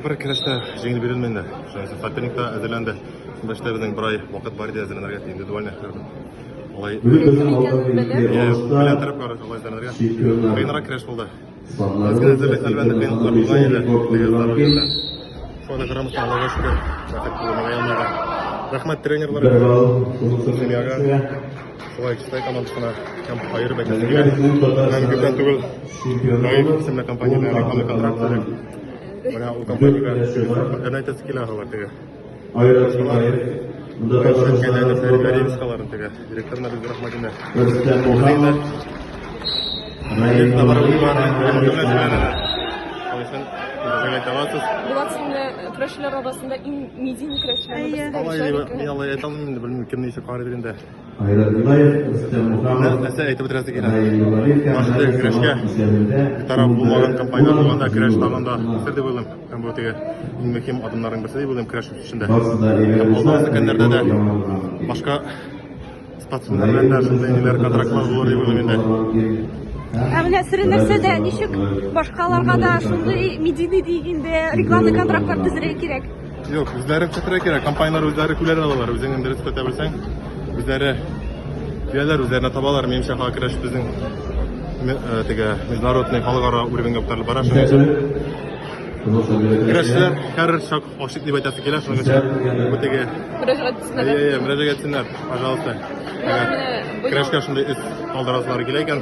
бір күрәштә жеңіл берілмейді. Соперникта әзірленді. Башта біздің бір ай уақыт бар еді әзірленерге, индивидуальный. Олай білентіріп қарады, олай әзірленерге. Қиынырақ күрәш болды. Әзірген әзірлік әлбәнді қиынлықтар болған еді. Соны қарамыстан Аллаға шүкір. Рахмет тренерлар. Семьяға. Солай кішкентай командасына айырып әкелуге. Мәмкінден түгел. Дайым ісімді компанияда рекламный контракт беріп. Мына ол компанияға әнайтасы келе ағалар теге. Директорына біз рахматында. Булат, сені күрәшчеләр арасында иң медийный күрәшчеләр. Мен алай айта алмаймын енді, білмеймін кім несі қарай берінде. Нәрсе айтып бітірәсі келеді. Башында күрәшке тарап болмаған компания болғанда күрәш тағында сәр деп ойлаймын. Һәм бұл теге ең мөһим адымлардың бірі деп ойлаймын күрәш ішінде. Алдағы күндерде де башқа спортсмендермен де шундай нелер контрактлар булыр деп ойлаймын енді. Әміне сірі нәрседе нешік башқаларға да шундай медийный дегенде рекламный контракттар түзірек керек? Жоқ, өздері чатырек керек. Компаниялар өздері күлер алалар. Өзіңнен дұрыс көте білсең, өздері күлерлер, өздеріне табалар. Меніңше халық күрәш біздің международный халықара уровеньге көтеріліп бара. Күрәшчілер һәр шақ ашық деп айтасы келер. Шуның үшін өтеге müracaat etsinler, пожалуйста. Күрәшкә шундай эз калдырасылары келе икән.